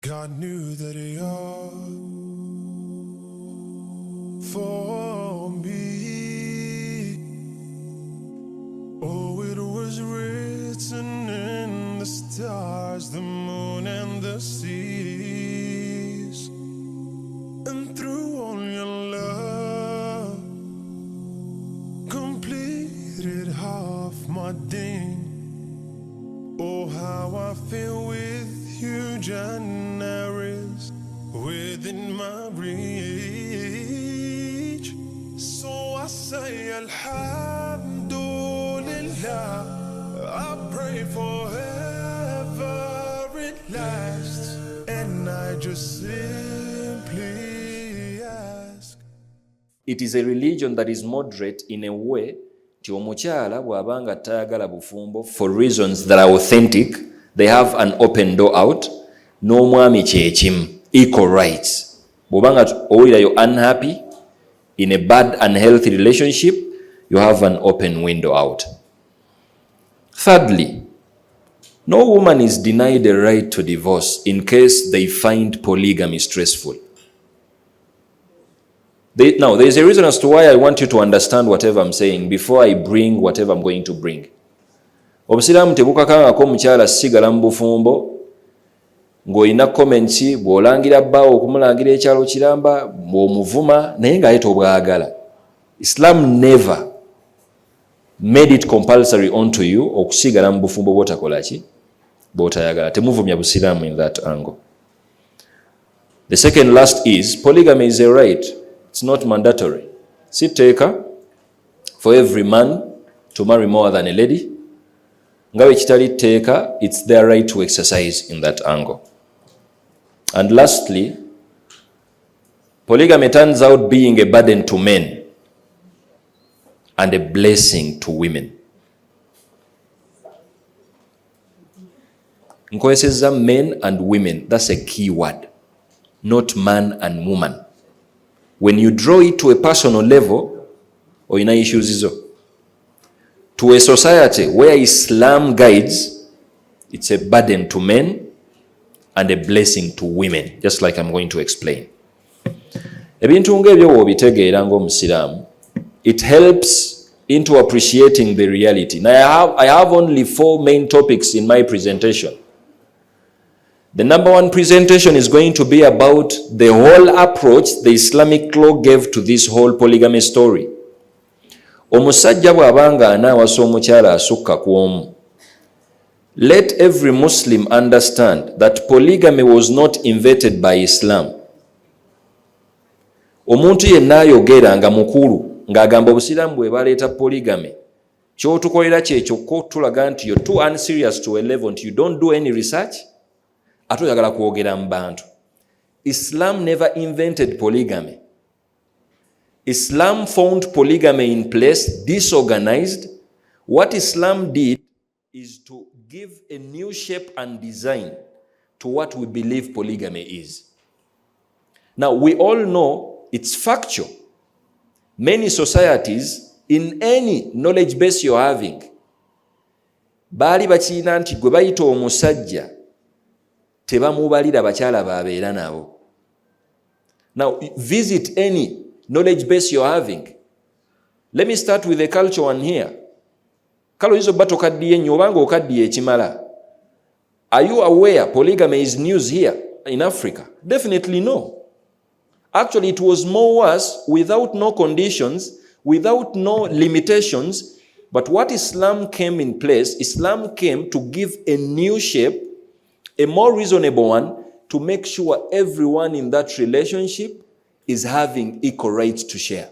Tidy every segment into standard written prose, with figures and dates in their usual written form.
God knew that you're for me. Oh, it was written in the stars, the moon and the seas. And through all your love, completed half my day. Oh, how I feel with you, January's within my reach. So I say Alhamdulillah, I pray forever it lasts, and I just simply ask. It is a religion that is moderate in a way ti omukyala bw'abanga tayagala bufumbo for reasons that are authentic, they have an open door out. N'omwami kyekimu, equal rights. Bw'obanga owulira you're unhappy in a bad unhealthy relationship, you have an open window out. Thirdly, no woman is denied the right to divorce in case they find polygamy stressful. Now, there is a reason as to why I want you to understand whatever I'm saying before I bring whatever I'm going to bring. Obusiraamu tebukakangako omukyala sigala mu bufumbo ng'olina comments bw'olangira bbaawo okumulangira ekyalo kiramba bw'omuvuma naye ng'aye tobwagala. Islam never made it compulsory onto you okusigala mu bufumbo bw'otakola ki bw'otayagala. Temuvumya busiraamu in that angle. The second last is polygamy is a right. It's not mandatory. Siteeka for every man to marry more than a lady. Ngawe kitali teeka, it's their right to exercise in that angle. And lastly, polygamy turns out being a burden to men and a blessing to women. Nkoyeseza men and women, that's a key word, not man and woman. When you draw it to a personal level, oyina issues izo. To a society where Islam guides, it's a burden to men and a blessing to women, just like I'm going to explain. Ebintu ngebyo bw'obitegeera ng'omusiraamu, it helps into appreciating the reality. Now I have only 4 main topics in my presentation. The number 1 presentation is going to be about the whole approach the Islamic law gave to this whole polygamy story. Omusajja bw'abanga anaawasa omukyala asukka ku omu. Let every Muslim understand that polygamy was not invented by Islam. Omuntu yenna ayogera nga mukulu ng'agamba obusiraamu bwe baleeta polygamy, ky'otukolera kye kyokka tulaga nti you're too unserious to a level nti you don't do any research. Ate oyagala kwogera mu bantu. Islam never invented polygamy. Islam found polygamy in place, disorganized. What Islam did is to give a new shape and design to what we believe polygamy is. Now, we all know it's factual. Many societies, in any knowledge base you're having, baali bakiina nti gwe bayita omusajja tebamubalira bakyala babeera nabo. Now, visit any knowledge base you're having. Let me start with the culture one here. Kalo hizo bato kaddiye nnyo obanga okaddiye ekimala. Are you aware polygamy is news here in Africa? Definitely no. Actually, it was more worse without no conditions, without no limitations. But what Islam came in place, Islam came to give a new shape, a more reasonable one, to make sure everyone in that relationship is having equal rights to share.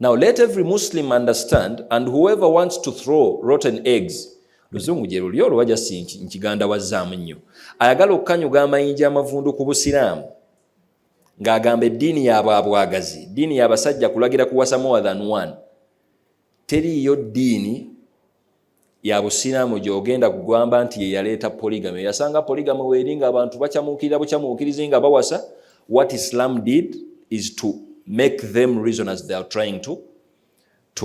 Now let every Muslim understand, and whoever wants to throw rotten eggs, luzungu gye luli olwo wajja si nkiganda wazzaamu nnyo, ayagala okukanyuga amayinja amavundu ku busiraamu ng'agamba eddiini y'abwabwagazi, ddiini y'abasajja kulagira kuwasa more than one. Teriiyo ddiini ya busiraamu gy'ogenda kugamba nti ye yaleeta polygamy. Yasanga polygamy weeri ng'abantu bakyamuukirira bukyamuukirizi nga bawasa. What Islam did is to make them reason as they are trying to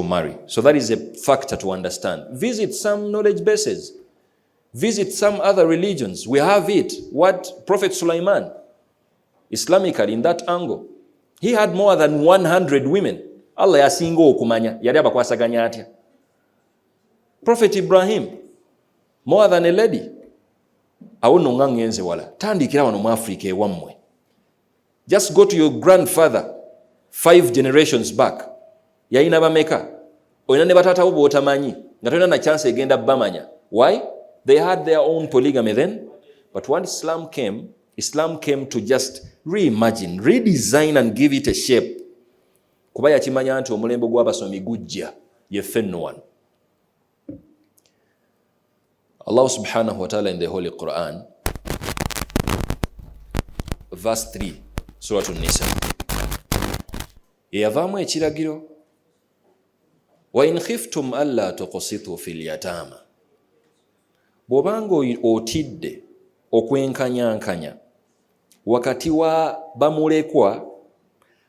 marry. So that is a factor to understand. Visit some knowledge bases. Visit some other religions. We have it. What Prophet Sulaiman, Islamically, in that angle, he had more than 100 women. Allah yasinga okumanya yali abakwasaganya atya. Prophet Ibrahim, more than a lady. Awo nno nga ngenze wala. Tandikira wano mu Africa ewammwe. Just go to your grandfather 5 generations back. Yalina bameka. Oyina ne batatawo b'otamanyi nga tolina na chance egenda bamanya. Why? They had their own polygamy then. But when Islam came to just reimagine, redesign and give it a shape. Kuba yakimanya nti omulembe gw'abasomi gujja yeffe nno wano. Allah subhanahu wa ta'ala in the Holy Quran, verse 3, Surah An-Nisa. Yavaamu ekiragiro. Wa in khiftum alla tuqsitu fil yatama. Bw'obanga otidde okwenkanyankanya wakati wa bamulekwa,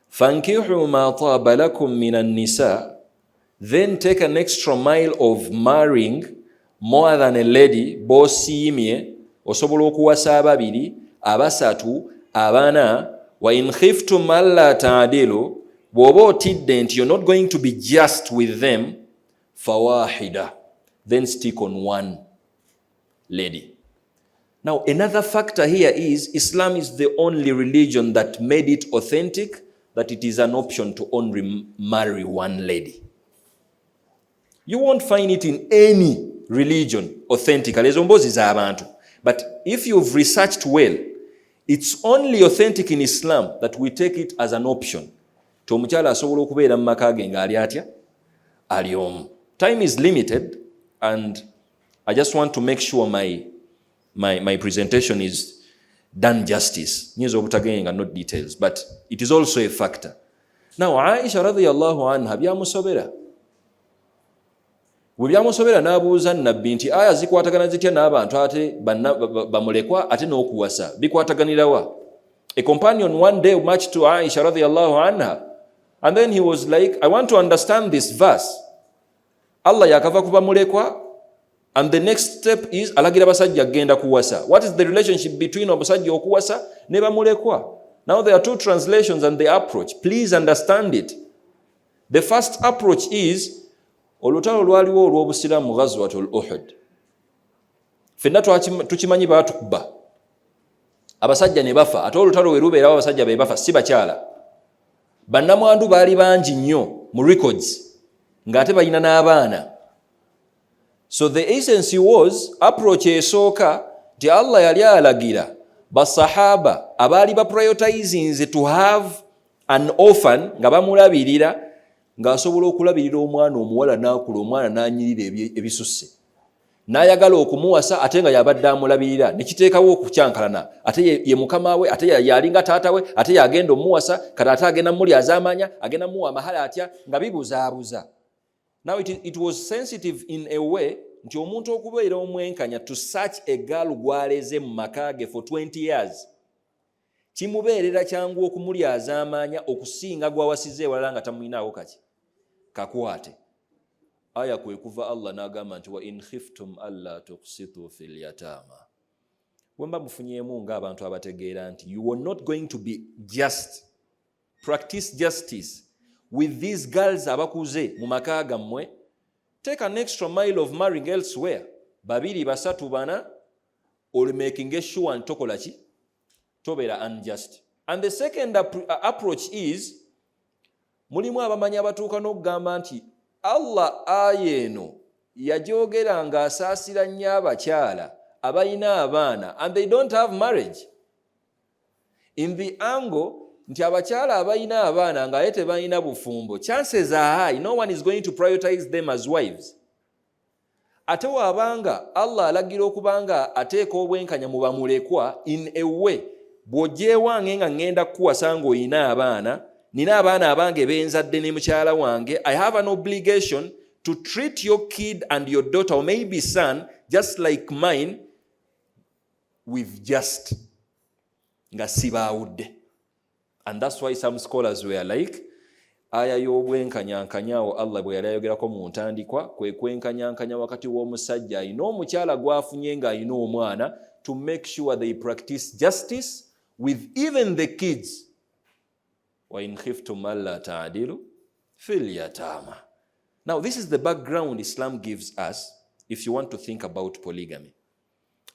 fankihu ma taaba lakum minan nisa, then take an extra mile of marrying more than a lady, bosiimye osobola okuwasa ababiri, abasatu, abana. Wa in khiftum alla ta'dilu, bw'oba otidde nti you're not going to be just with them, fawahida, then stick on one lady. Now, another factor here is Islam is the only religion that made it authentic that it is an option to only marry one lady. You won't find it in any religion authentically. But if you've researched well, it's only authentic in Islam that we take it as an option. Time is limited, and I just want to make sure my presentation is done justice. News of Butageng and not details, but it is also a factor. Now, Aisha radhiyallahu anha byamusobera. Byamusobera n'abuuza nabbi nti aya zikwatagana zitya n'abantu ate bamulekwa ate n'okuwasa bikwataganira wa? A companion one day marched to Aisha radhiyallahu anha, and then he was like, I want to understand this verse. Allah yakava ku bamulekwa, and the next step is alagira basajja genda kuwasa. What is the relationship between abasajja okuwasa ne bamulekwa? Now there are 2 translations and the approach. Please understand it. The first approach is olutalo lwaliwo olw'obusiraamu ghazwatul Uhud. Fenna tukimanyi baatukuba. Abasajja ne bafa. Ate olutalo we lubeerawo abasajja be bafa si bakyala. Bannamwandu baali bangi nnyo mu records ng'ate balina n'abaana. So the essence was approach esooka nti Allah yali alagira basahaba abaali prioritizing to have an orphan nga bamulabirira ng'asobola okulabirira omwana omuwala n'akula omwana n'anyirira ebisusse n'ayagala okumuwasa ate nga yabadde amulabirira nekiteekawo okukyankalana ate ye mukama we ate yalinga taata we ate yagenda omuwasa kati ate agenda mulyaza amanya agenda muwa amahala atya nga bibuzaabuza. Now it was sensitive in a way nti omuntu okubeera omwenkanya to such a girl gwaleze mu makage for 20 years kimubeerera kyangu okumulyaza amanya okusinga gwawasize ewalala nga tamuyinaawo kati kakwate. Aya kwe kuva Allah n'agamba nti wa in khiftum alla tuqsitu fil yatama. Wemba mufunyeemu ng'abantu abategeera nti you are not going to be just, practice justice with these girls abakuze mu maka gammwe, take an extra mile of marrying elsewhere. Babiri, basatu, bana, or making a sure and tokolaki, tobera unjust. And the second approach is, mulimu abamanya batuuka n'okugamba nti Allah ayeno yajogera nga asaasira nnyo abakyala abalina abaana and they don't have marriage. In the angle nti abakyala abalina abaana nga ate balina bufumbo, chances are high no one is going to prioritize them as wives. Ate wabanga Allah alagira okubanga ateeka obwenkanya mu bamulekwa in a way bw'ogyewange nga ngenda kukuwasa ng'olina abaana, nina abaana abange benzadde ne mukyala wange, I have an obligation to treat your kid and your daughter or maybe son just like mine with just nga sibaawudde. And that's why some scholars were like, aya y'obwenkanyankanyaawo Allah bwe yali ayogerako mu ntandikwa kwe kwenkanyankanya wakati w'omusajja ayina omukyala gw'afunye ng'ayina omwana to make sure they practice justice with even the kids. Wa in khiftum alla ta'dilu fil yatama. Now this is the background Islam gives us if you want to think about polygamy.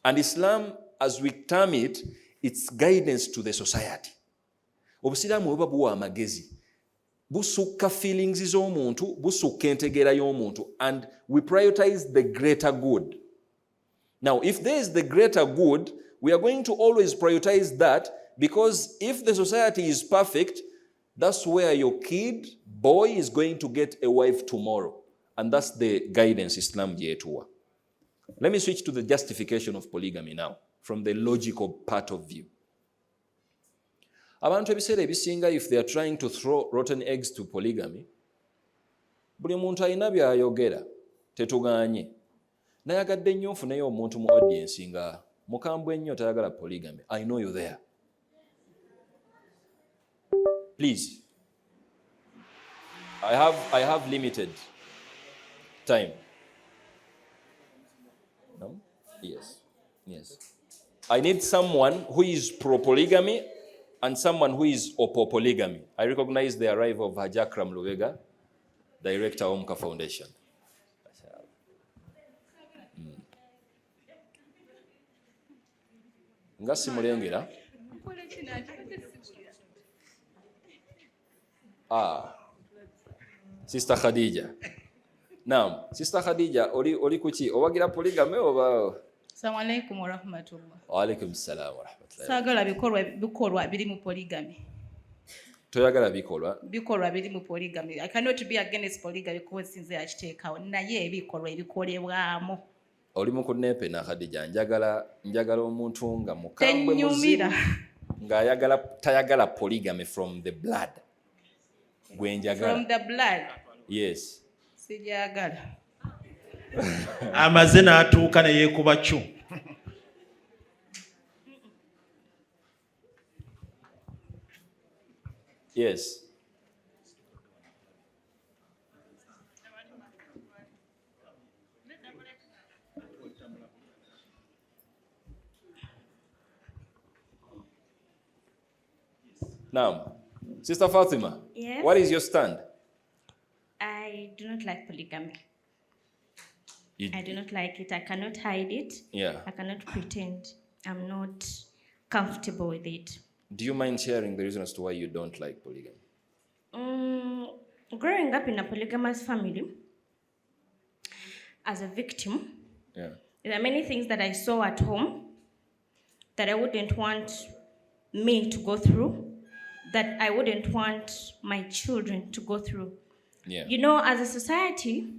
And Islam, as we term it, it's guidance to the society. Obusiraamu buba buwa amagezi, busukka feelings z'omuntu, busukka entegeera y'omuntu, and we prioritize the greater good. Now, if there is the greater good, we are going to always prioritize that, because if the society is perfect, that's where your kid, boy, is going to get a wife tomorrow. And that's the guidance Islam yetuwa. Let me switch to the justification of polygamy now, from the logical part of view. Abantu ebiseera ebisinga, if they are trying to throw rotten eggs to polygamy, buli muntu alina by'ayogera, tetuganye. Nayagadde nnyo nfuneyo omuntu mu audience nga mukambwe nnyo tayagala polygamy. I know you there. Please. I have limited time. No? Yes. Yes. I need someone who is pro-polygamy and someone who is oppo-polygamy. I recognize the arrival of Hajakram Lubega, Director, Omka Foundation. Nga simulengera. Sister Khadija. Naam, Sister Khadija, oli kuki? Owagira polygamy oba? Assalamu alaikum wa rahmatullah. Wa alaikum salam wa rahmatullah. Sagala bikolwa biri mu polygamy. Toyagala bikolwa? Bikolwa biri mu polygamy. I cannot be against polygamy because since yakiteekawo naye ebikolwa ebikolebwamu. Oli mu kunepe na Khadija, njagala omuntu nga mukambwe muzimu nga tayagala polygamy from the blood. From the blood? Yes. Sijagala. Amaze n'atuuka ne yeekuba ccu. Yes. Now, Sister Fatima, yes? What is your stand? I do not like polygamy. I do not like it. I cannot hide it. Yeah. I cannot pretend. I'm not comfortable with it. Do you mind sharing the reason as to why you don't like polygamy? Growing up in a polygamous family, as a victim, there are many things that I saw at home that I wouldn't want me to go through, that I wouldn't want my children to go through. Yeah. You know, as a society,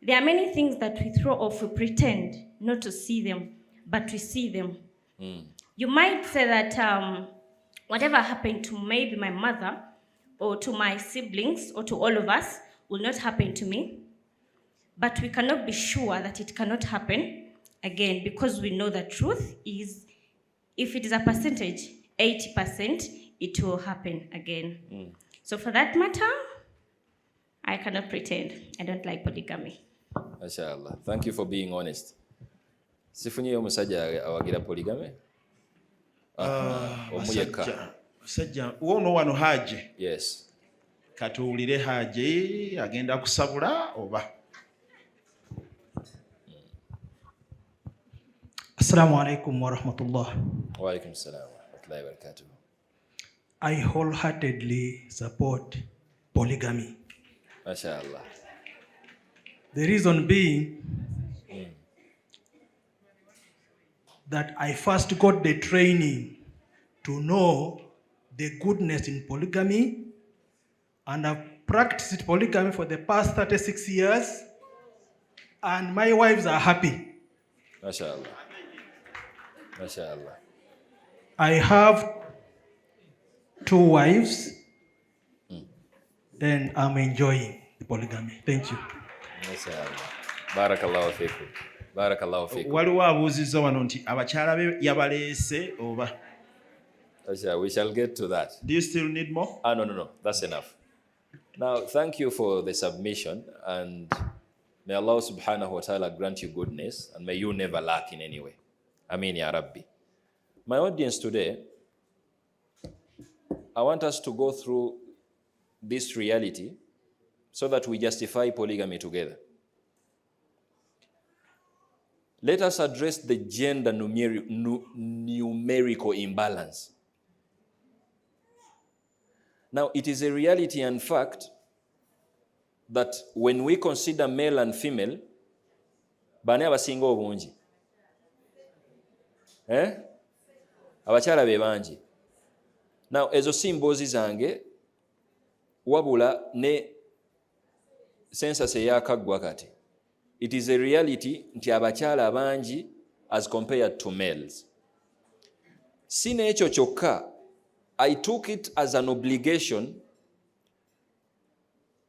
there are many things that we throw off. We pretend not to see them, but we see them. You might say that whatever happened to maybe my mother or to my siblings or to all of us will not happen to me. But we cannot be sure that it cannot happen again, because we know the truth is, if it is a percentage, 80%, it will happen again. So for that matter, I cannot pretend. I don't like polygamy. Mashallah. Thank you for being honest. Sifunye omusajja awagira polygamy? Musajja wono wano Haji. Yes. Katuwulire Haji agenda kusabula oba? Assalamu alaikum wa rahmatullah. Wa alaikum salam wa rahmatullahi wa barakatuh. I wholeheartedly support polygamy. Mashallah. The reason being that I first got the training to know the goodness in polygamy, and I've practiced polygamy for the past 36 years, and my wives are happy. Mashallah. Mashallah. I have 2 wives, and I'm enjoying the polygamy. Thank you. Mashallah. Barakallahu fikum. Barakallahu fikum. Waliwo abuuzizza wano nti abakyala be yabaleese oba? We shall get to that. Do you still need more? No. That's enough. Now, thank you for the submission, and may Allah subhanahu wa ta'ala grant you goodness, and may you never lack in any way. Ameen ya Rabbi. My audience today, I want us to go through this reality so that we justify polygamy together. Let us address the gender numerical imbalance. Now, it is a reality and fact that when we consider male and female, bani abasinga obungi? Abakyala be bangi. Now, ezo si mboozi zange, wabula ne census eyakaggwa kati. It is a reality nti abakyala bangi as compared to males. Si n'ekyo kyokka, I took it as an obligation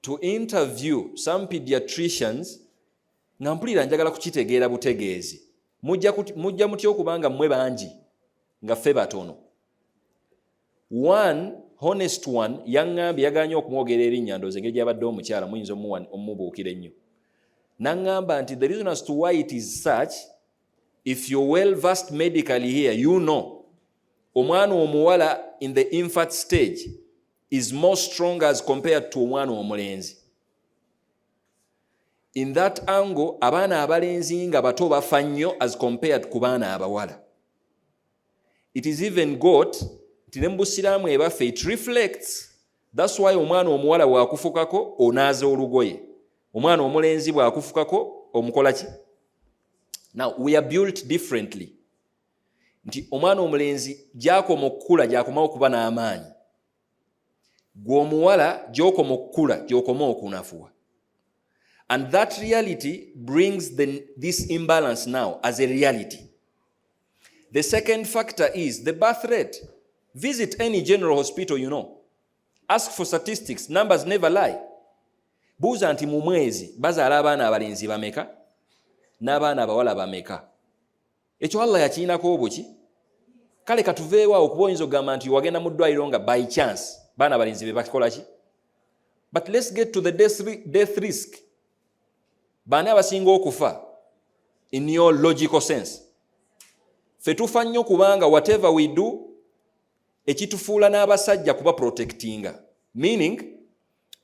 to interview some pediatricians nga mpulira njagala kukitegeera butegeezi. Mujja mutya okubanga mmwe bangi nga ffe batono. One honest one yaŋŋambye yaganye okumwogera erinnya ndoozi engeri gy'abadde omukyala muyinza omubuukira ennyo. N'aŋŋamba nti the reason as to why it is such, if you're well versed medically here, you know omwana omuwala in the infant stage is more strong as compared to omwana omulenzi. In that angle, abaana abalenzi nga bato bafa nnyo as compared ku baana abawala. It is even got nti ne mu busiraamu ebaffe it reflects. That's why omwana omuwala bw'akufukako onaaza olugoye, omwana omulenzi bw'akufukako omukola ki? Now, we are built differently. Nti omwana omulenzi gy'akoma okukula gy'akoma okuba n'amaanyi, gwe omuwala gy'okoma okukula gy'okoma okunafuwa. And that reality brings this imbalance now as a reality. The second factor is the birth rate. Visit any general hospital you know. Ask for statistics. Numbers never lie. Buuza nti mu mwezi bazaala abaana abalenzi bameka n'abaana abawala bameka. Ekyo Allah yakiinako obuki? Kale katuveewo okuba oyinza okugamba nti wagenda mu ddwaliro nga by chance baana abalenzi be bakola ki? But let's get to the death risk. Baani abasinga okufa in your logical sense? Ffe tufa nnyo kubanga whatever we do ekitufuula n'abasajja kuba protectinga. Meaning,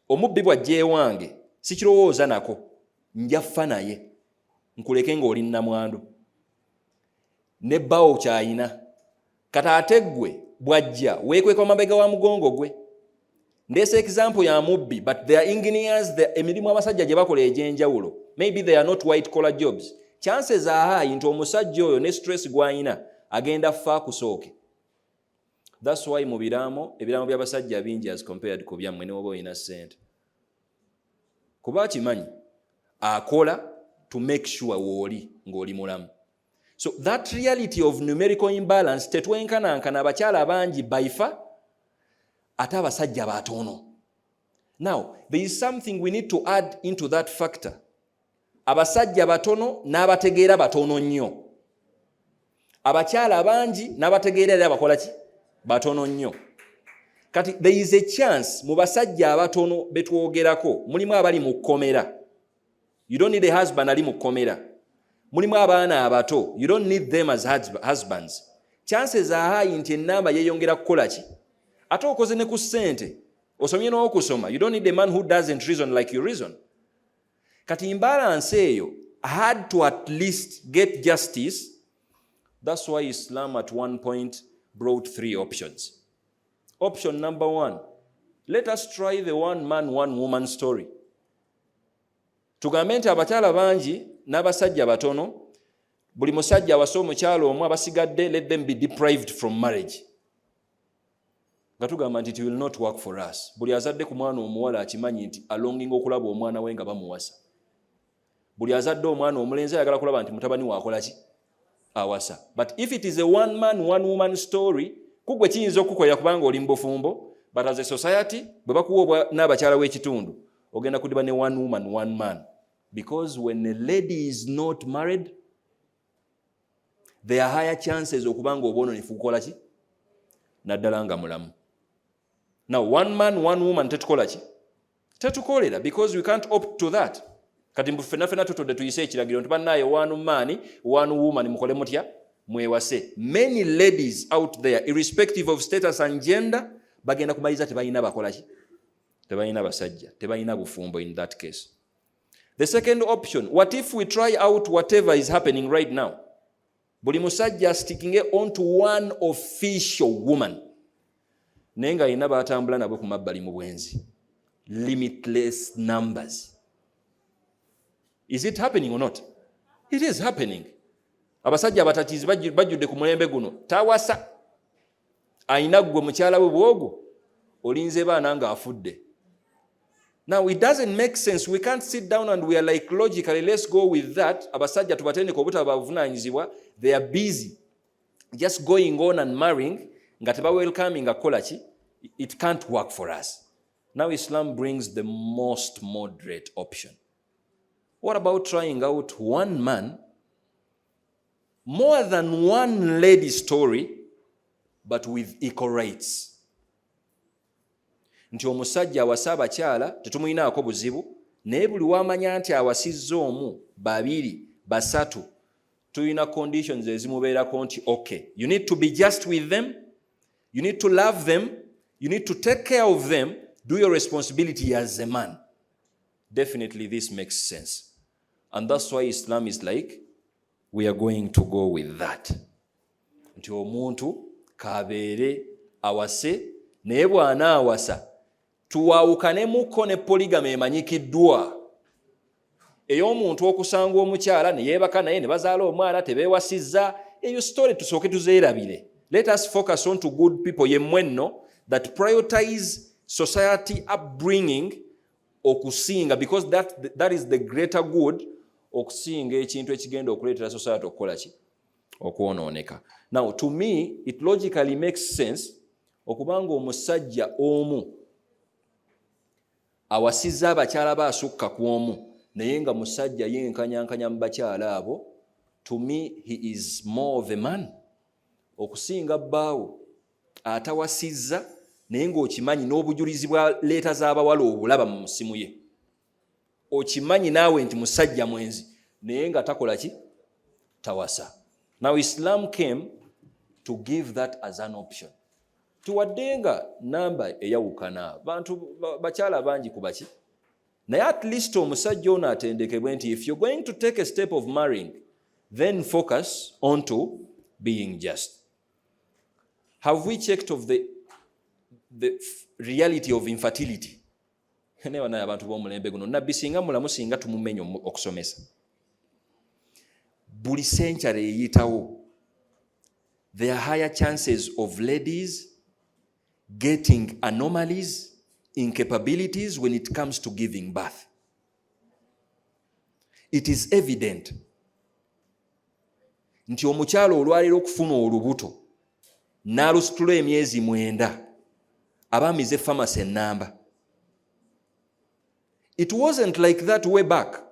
omubbi bw'ajja ewange sikirowooza nako, njaffa naye nkuleke ng'oli nnamwandu ne bbawo kyayina kati ate ggwe bw'ajja weekweka amabega wa mugongo gwe. Ndeesa example ya mubbi, but they are engineers, emirimu abasajja gye bakola egy'enjawulo. Maybe they are not white collar jobs. Chances are high nti omusajja oyo ne stress gw'ayina agenda ffa kusooke. That's why mu ebiraamo by'abasajja bingi as compared ku byammwe ne oba oyina ssente. Kuba kimanyi akola to make sure wooli ng'oli mulamu. So that reality of numerical imbalance tetwenkanankana abakyala bangi baifa ate abasajja batono. Now, there is something we need to add into that factor. Abasajja batono n'abategeera batono nnyo. Abakyala bangi n'abategeera era bakola ki? Batono nnyo. Kati there is a chance mu basajja abatono betwogerako mulimu abali mu kkomera. You don't need a husband ali mu kkomera. Mulimu abaana abato. You don't need them as husbands. Chances are high nti ennamba yeeyongera kukola ki? Ate okoze ne ku ssente. Osomye n'okusoma. You don't need a man who doesn't reason like you reason. Kati imbalance eyo had to at least get justice. That's why Islam at one point brought 3 options. Option number 1, let us try the one man, one woman story. Tugambe nti abakyala bangi n'abasajja batono, buli musajja awasa omukyala omu abasigadde, let them be deprived from marriage. Nga tugamba nti it will not work for us. Buli azadde ku mwana omuwala akimanyi nti alonginga okulaba omwana we nga bamuwasa. Buli azadde omwana omulenzi ayagala kulaba nti mutabani waakola ki? Awasa. But if it is a one man, one woman story, kugwe kiyinza okukolera kubanga oli mbufumbo, but as a society, bwe bakuwa n'abakyala w'ekitundu, ogenda kudiba ne one woman, one man. Because when a lady is not married, there are higher chances okubanga obwononefu kukola ki? Naddala nga mulamu. Now, one man, one woman tetukola ki? tetukolera because we can't opt to that. Kati ffenna tutudde tuyise ekiragiro nti bannaye one man one woman mukole mutya mwewase. Many ladies out there irrespective of status and gender bagenda kumaliriza tebalina bakola ki, tebalina basajja, tebalina bufumbo in that case. The second option, what if we try out whatever is happening right now? Buli musajja sticking on to one official woman. Nenga ina batambula nabo ku mabbali mu bwenzi. Limitless numbers. Is it happening or not? It is happening. Abasajja abatatizi bajjudde ku mulembe guno. Tawasa. Aina gwe mukyala we bwogo. Olinze baana nga afudde. Now it doesn't make sense. We can't sit down and we are like logically let's go with that. Abasajja tubatende ko butabavunanyizibwa. They are busy just going on and marrying. Nga teba welcoming akola ki. It can't work for us. Now Islam brings the most moderate option. What about trying out one man, more than one lady story, but with equal rights? Nti omusajja awasa abakyala tetumuyinaako buzibu, naye buli wamanya nti awasizza omu, babiri, basatu, tuyina conditions ezimubeerako nti okay, you need to be just with them, you need to love them, you need to take care of them, do your responsibility as a man. Definitely this makes sense. And that's why Islam is like, we are going to go with that. Nti omuntu kabeere awase, naye bwana awasa, tuwawukanemuko ne polygamy emanyikiddwa. Ey'omuntu okusanga omukyala ne yeebaka naye ne bazaala omwana tebeewasizza, eyo story tusooke tuzeerabire. Let us focus on to good people yemmwenno that prioritize society upbringing okusinga, because that is the greater good, okusinga ekintu ekigenda okuleetera society okukola ki, okwonooneka. Now to me it logically makes sense okubanga omusajja omu awasizza abakyala baasukka ku omu naye nga musajja yenkanyankanya mu bakyala abo. To me he is more of a man okusinga bbaawo atawasizza naye ng'okimanyi n'obujulizi bwa leeta z'abawala obulaba mu musimu ye. Okimanyi naawe nti musajja mwenzi naye nga takola ki, tawasa. Now Islam came to give that as an option. Tuwadde nga namba eyawukana bantu bakyala bangi ku baki, naye at least omusajja ono atendekebwe nti if you're going to take a step of marrying, then focus on to being just. Have we checked of the reality of infertility? Newa naye abantu b'omulembe guno nabbi singa mulamu singa tumumenya okusomesa. Buli century eyitawo, there are higher chances of ladies getting anomalies, incapabilities when it comes to giving birth. It is evident nti omukyalo olwalira okufuna olubuto n'alusitula emyezi 9 abamize pharmacy ennamba. It wasn't like that way back.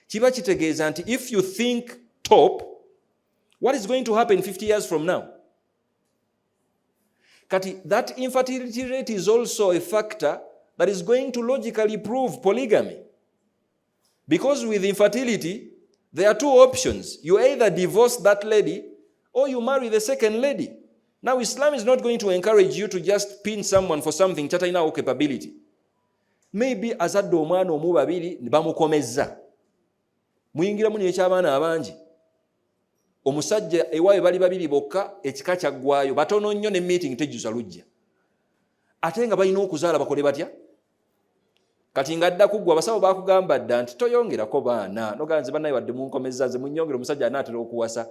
Kiba kitegeeza nti if you think top, what is going to happen 50 years from now? Kati that infertility rate is also a factor that is going to logically prove polygamy. Because with infertility, there are two options. You either divorce that lady or you marry the second lady. Now Islam is not going to encourage you to just pin someone for something chatalina capability. Maybe azadde omwana omu babiri ne bamukomezza. Muyingiramu n'ekyabaana abangi. Omusajja ewawe bali babiri bokka ekika kyaggwayo batono nnyo ne meeting tejjuza lujja. Ate nga balina okuzaala bakole batya? Kati nga adda kuggwa abasawo bakugamba dda nti toyongerako baana. Noganze bannaye wadde munkomezza nze munnyongere omusajja anaatera okuwasa.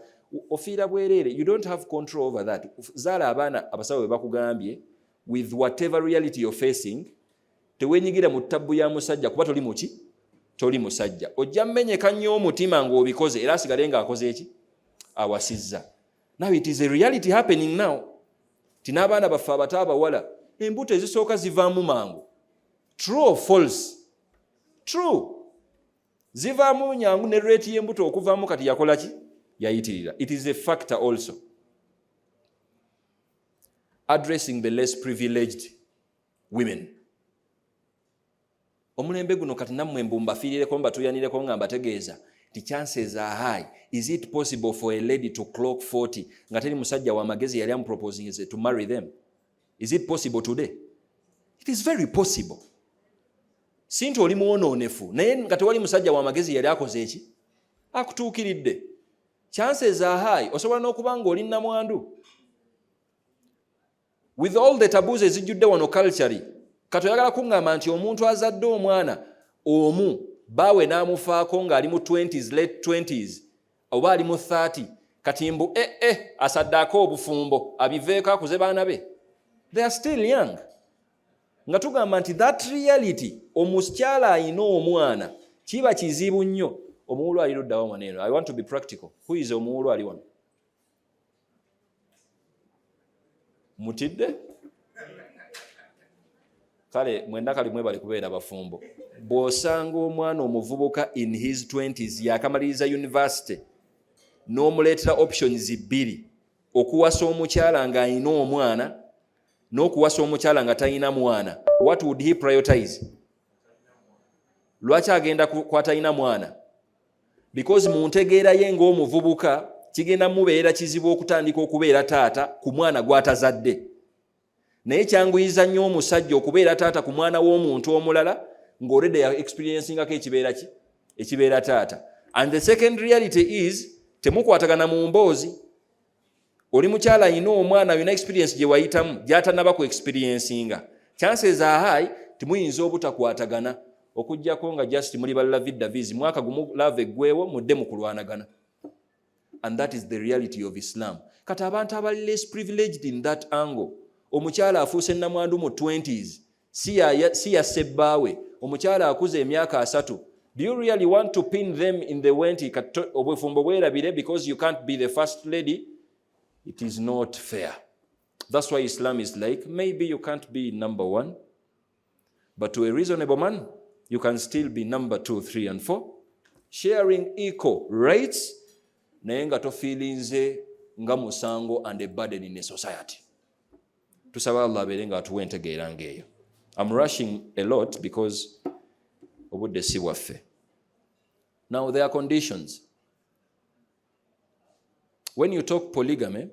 Ofiira bwereere. You don't have control over that. Zaala abaana abasawo be bakugambye with whatever reality you're facing. Tewenyigira mu ttabbu ya musajja kuba toli muki? Toli musajja. Ojja mmenyeka nnyo omutima ng'obikoze era asigale ng'akoze eki? Awasizza. Now it is a reality happening now. Tinaabaana baffe abato abawala embuto ezisooka zivaamu mangu. True or false? True. Zivaamu nyangu ne rate y'embuto okuvaamu kati yakola ki? Yayitirira. It is a factor also. Addressing the less privileged women. omulembe guno kati nammwe mbumbafiirireko mbatuyanireko nga mbategeeza the chances are high. Is it possible for a lady to clock 40 nga teri musajja wa magezi yali amuproposing to marry them? Is it possible today? It is very possible. Sinti oli muwonoonefu naye nga tewali musajja wa magezi yali akoze eki akutuukiridde. Chances are high osobola n'okuba ng'oli nnamwandu. With all the taboos ezijjudde wano culture, kati oyagala kuŋŋamba nti omuntu azadde omwana omu baawe n'amufaako ng'ali mu 20s, late 20s, oba ali mu 30, kati mbu asaddaako obufumbo abiveeko akuze baana be. They are still young. Nga tugamba nti that reality, omukyala ayina omwana kiba kizibu nnyo. Omuwulu ali luddawo maneno. I want to be practical. Who is omuwulu ali wano? Mutidde? Kale mwenda kali mwebali kubeera bafumbo. Bw'osanga omwana omuvubuka in his 20s yakamaliriza university n'omuleetera options bbiri, okuwasa omukyala ng'ayina omwana n'okuwasa omukyala nga talina mwana, what would he prioritize? Lwaki agenda kwatayina mwana? Because mu ntegeera ye ng'omuvubuka kigenda mubeera kizibu okutandika okubeera taata ku mwana gw'atazadde. Naye kyanguyiza nnyo omusajja okubeera taata ku mwana w'omuntu omulala ng'olredde ya experiencingako ekibeera taata. And the second reality is temukwatagana mu mboozi. Oli mukyala ayina omwana ayina experience gye wayitamu gy'atanaba ku experiencinga. Chances are high timuyinza obutakwatagana okujjako nga just muli balala viddavizi mwaka gumu love eggwewo mudde mu kulwanagana. And that is the reality of Islam. Kati abantu abali less privileged in that angle. Omukyala afuuse nnamwandu mu 20s si ya sebbaawe. Omukyala akuze emyaka 3. Do you really want to pin them in the wenti obwefumbo bwerabire because you can't be the first lady? It is not fair. That's why Islam is like, maybe you can't be number 1, but to a reasonable man, you can still be number 2, 3, and 4, sharing equal rights, naye nga tofiirinze nga musango and a burden in a society. Tusaba Allah abeere nga atuwa entegeera ng'eyo. I'm rushing a lot because obudde si bwaffe. Now there are conditions. When you talk polygamy,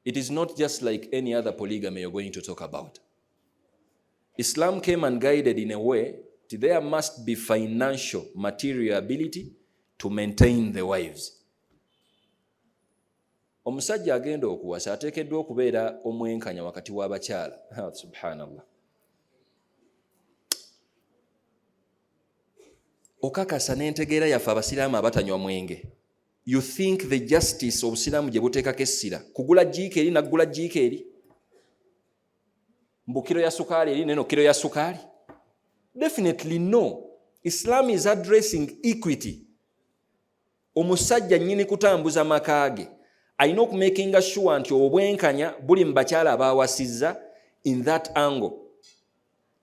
it is not just like any other polygamy you're going to talk about. Islam came and guided in a way that there must be financial, material ability to maintain the wives. Omusajja agenda okuwasa ateekeddwa okubeera omwenkanya wakati w'abakyala. Subhanallah. Okakasa n'entegeera yaffe abasiraamu abatanywa mwenge. You think the justice obusiraamu gye buteekako essira kugula jiika eri naggula jiika eri? Mbu kiro ya sukaali eri neno kiro ya sukaali? Definitely no. Islam is addressing equity. Omusajja nnyini kutambuza makaage alina okumakinga sure nti obwenkanya buli mu bakyala abaawasizza in that angle.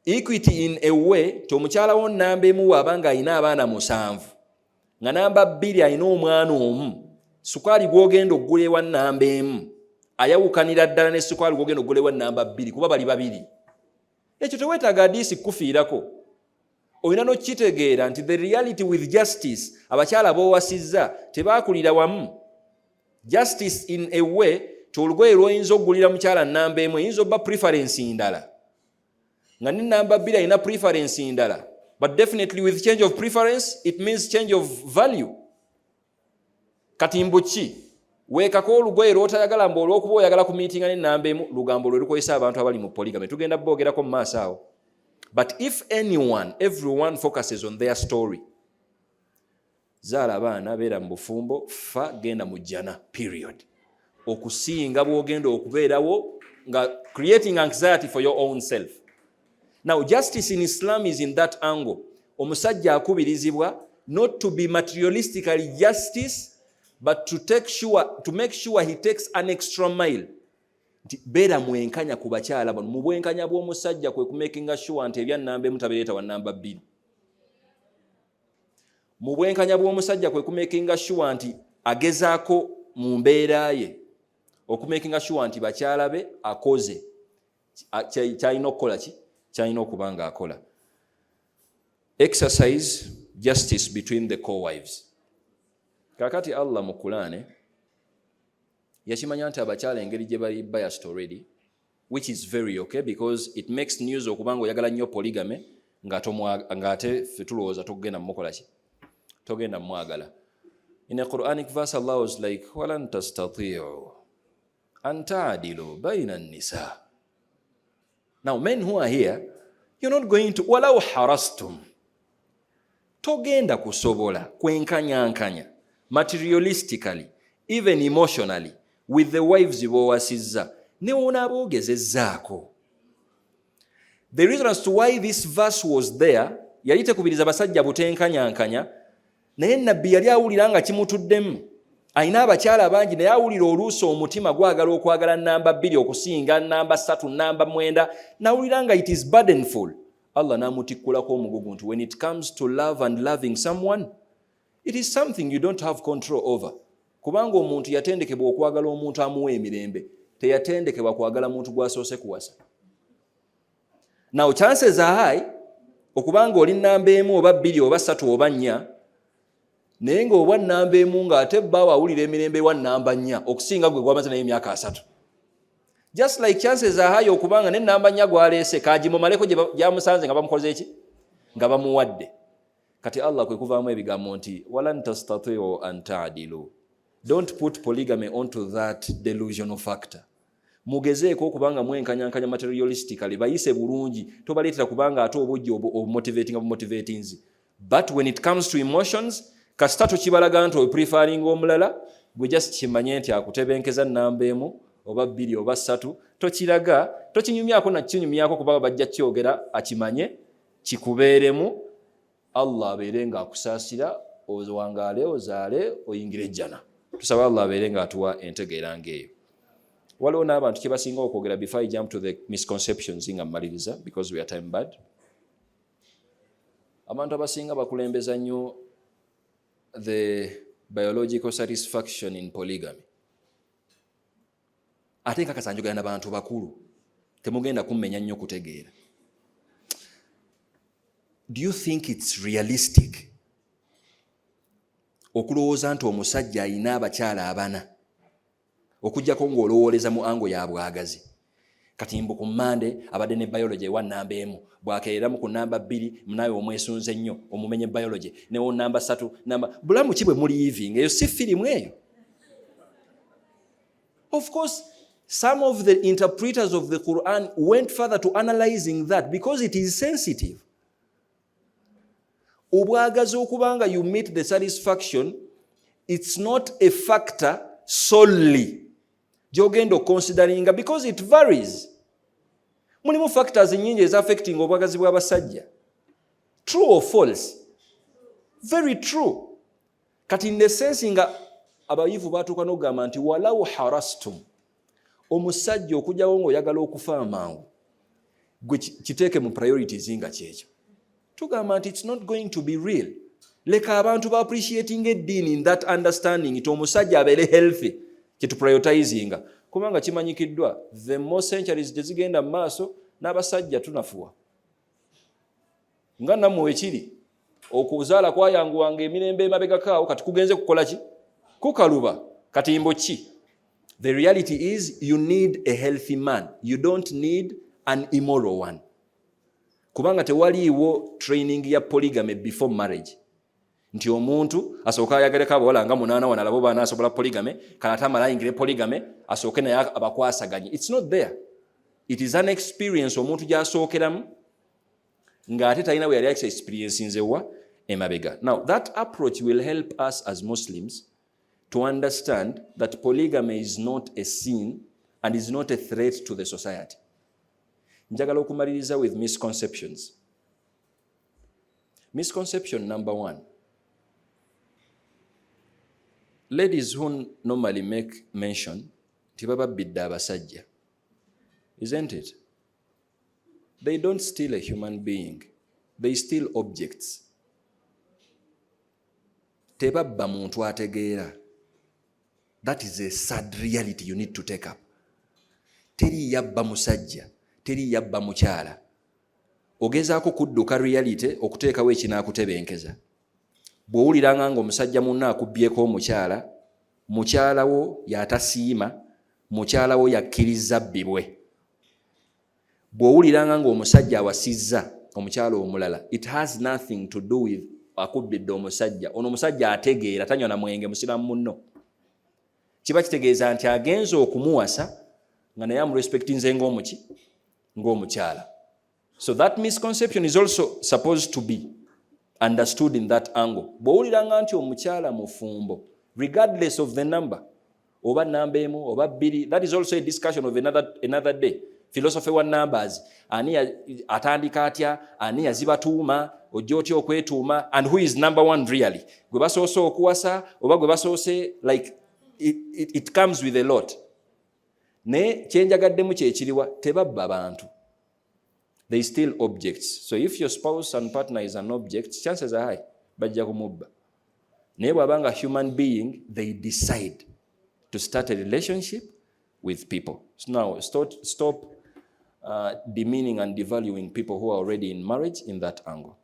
Equity in a way ti omukyala wo nnamba emu waabanga alina abaana 7 nga namba 2 alina omwana omu, sukaali gw'ogenda oggula ewa nnamba emu ayawukanira ddala ne sukaali gw'ogenda oggula ewa nnamba 2 kuba bali babiri. Ekyo teweetaaga hadiisi kufiirako. Olina n'okitegeera nti the reality with justice, abakyala boowasizza tebaakulira wamu. Justice in a way ti olugoye lw'oyinza oggulira mukyala nnamba emu eyinza obba preference ndala nga ne nnamba 2 alina preference ndala. But definitely with change of preference, it means change of value. Kati mbuki weekako olugoye lw'otayagala mbu olw'okuba oyagala ku meetinga n'ennamba emu, lugambo lwe lukozesa abantu abali mu polygamy. Tugenda boogerako mu maaso awo. But if everyone focuses on their story, zaala abaana beera mu bufumbo, fa genda mu jjana, period. Okusinga bw'ogenda okubeerawo nga creating anxiety for your own self. Now, justice in Islam is in that angle. Omusajja akubirizibwa not to be materialistically justice, but to make sure he takes an extra mile. Beera mwenkanya ku bakyala bano. Mu bwenkanya bw'omusajja kwe kumakinga sure nti ebya nnamba emu tabireeta wa nnamba 2. Mu bwenkanya bw'omusajja kwe kumakinga sure nti agezaako mu mbeera ye okumakinga sure nti bakyala be akoze kyalina okukola ki? Kyalina okuba nga akola. exercise justice between the co-wives. Kakati Allah mu Qur'an yakimanya nti abakyala engeri gye bali biased already, which is very okay because it makes news okubanga oyagala nnyo polygamy ng'ate ffe tulowooza togenda mukola ki, togenda mwagala. In a Quranic verse, Allah was like, وَلَن تَسْتَطِيعُوا أَن تَعْدِلُوا بَيْنَ النِّسَاءِ. Now, men who are here, you're not going to, وَلَوْ حَرَسْتُمْ. Togenda kusobola, kwenkanyankanya, materialistically, even emotionally, with the wives bowasizza, ne onaboogezezzaako. The reason as to why this verse was there, yali tekubiriza basajja butenkanyankanya, naye nabbi yali awulira nga kimutuddemu. Ayina abakyala bangi naye awulira oluusi omutima gwagala okwagala namba 2 okusinga namba 3 namba 9, nawulira nga it is burdenful. Allah namutikkulako omugugu nti when it comes to love and loving someone, it is something you don't have control over. Kubanga omuntu yatendekebwa okwagala omuntu amuwa emirembe, teyatendekebwa kwagala muntu gwasoose kuwasa. Now chances are high okubanga oli namba 1 oba 2 oba 3 oba 4, naye ng'obwa namba 1 ng'ate bbawo awulira emirembe wa namba 4 okusinga gwe gwamaze naye emyaka 3. Just like chances are high okubanga ne namba 4 gwaleese kagimumaleko gyamusanze nga bamukoze eki, nga bamuwadde. Kati Allah kwe kuvaamu ebigambo nti walan tastati'u an ta'dilu. Don't put polygamy onto that delusional factor. Mugezeeko okubanga mwenkanyankanya materialistically, bayise bulungi, tobaleetera kubanga ate obujja obumotivatinzi. But when it comes to emotions, kasita tukibalaga nti opreferring omulala, gwe just kimanye nti akutebenkeza namba 1 oba 2 oba 3, tokiraga, tokinyumyako na kinyumyako kubanga bajja kyogera akimanye, kikubeeremu, Allah abeere nga akusaasira, owangaale, ozaale, oyingire jjana. Tusaba Allah abeere nga atuwa entegeera ng'eyo. Waliwo n'abantu kye basinga okwogera before I jump to the misconceptions nga mmaliriza because we are time bad. Abantu abasinga bakulembeza nnyo the biological satisfaction in polygamy. Ate nkakasa njogera n'abantu bakulu, temugenda kummenya nnyo kutegeera. Do you think it's realistic okulowooza nti omusajja ayina abakyala 4 okujjako ng'olowooleza mu ango ya bwagazi? Kati mbu ku Monday abadde ne biology ewa namba 1, bwakeereramu ku namba 2 munawe omwesunze nnyo omumenye biology, newo namba 3 namba bulamu ki bwe muli living, eyo si firimu eyo. Of course, some of the interpreters of the Quran went further to analyzing that because it is sensitive. Obwagazi okubanga you meet the satisfaction, it's not a factor solely gyogenda considering because it varies. Mulimu factors nyingi eza affecting obwagazi bw'abasajja. True or false? Very true. Kati in the sense nga abayivu batuuka n'okugamba nti walau harastum, omusajja okujjawo ng'oyagala okufa amangu, gwe kiteeke mu priorities nga kyekyo. Tugamba nti it's not going to be real. Leka abantu ba appreciating eddiini in that understanding nti omusajja abeere healthy kituprioritizinga. Kubanga kimanyikiddwa the more centuries tezigenda mu maaso n'abasajja tunafuwa. Nga nammwe ekiri okuzaala kwayanguwanga emirembe emabegakaawo, kati kugenze kukola ki? Kukaluba. Katimbo ki? The reality is you need a healthy man. You don't need an immoral one. Kubanga tewaliiwo training ya polygamy before marriage. Nti omuntu asooka ayagaleko abawala nga 8 wana labo baana asobola polygamy, kana tamala ayingire polygamy asooke naye abakwasaganye. It's not there. It is an experience omuntu gy'asookeramu ng'ate talina we yali experience nzewa emabega. Now that approach will help us as Muslims to understand that polygamy is not a sin and is not a threat to the society. Njagala okumaliriza with misconceptions. Misconception number 1. Ladies who normally make mention tibaba bidda abasajja. Isn't it? They don't steal a human being. They steal objects. Tebabba muntu ategeera. That is a sad reality you need to take up. Teri yabba musajja, teri yabba mukyala. ogezaako kudduka reality okuteekawo ekinaakutebenkeza. Bw'owuliranga ng'omusajja munna akubbyeko omukyala, mukyala wo yatasiima, mukyala wo yakkiriza bbibwe. Bw'owuliranga ng'omusajja awasizza omukyala omulala, it has nothing to do with akubbidde omusajja. Ono omusajja ategeera, tanywa na mwenge musiramu munno. Kiba kitegeeza nti agenza okumuwasa nga naye amurespectinze ng'omukyala. So that misconception is also supposed to be understood in that angle. Bw'owuliranga nti omukyala mufumbo, regardless of the number, oba namba emu oba bbiri, that is also a discussion of another day. Philosophy wa numbers, ani atandika atya, ani yazibatuuma, ojja otya okwetuuma, and who is number one really? Gwe basoose okuwasa oba gwe basoose, like it comes with a lot. Ne kyenjagaddemu kyekiriwa, tebabba bantu. They still objects. So if your spouse and partner is an object, chances are high bajja kumubba. Naye bw'abanga human being, they decide to start a relationship with people. So now stop demeaning and devaluing people who are already in marriage in that angle.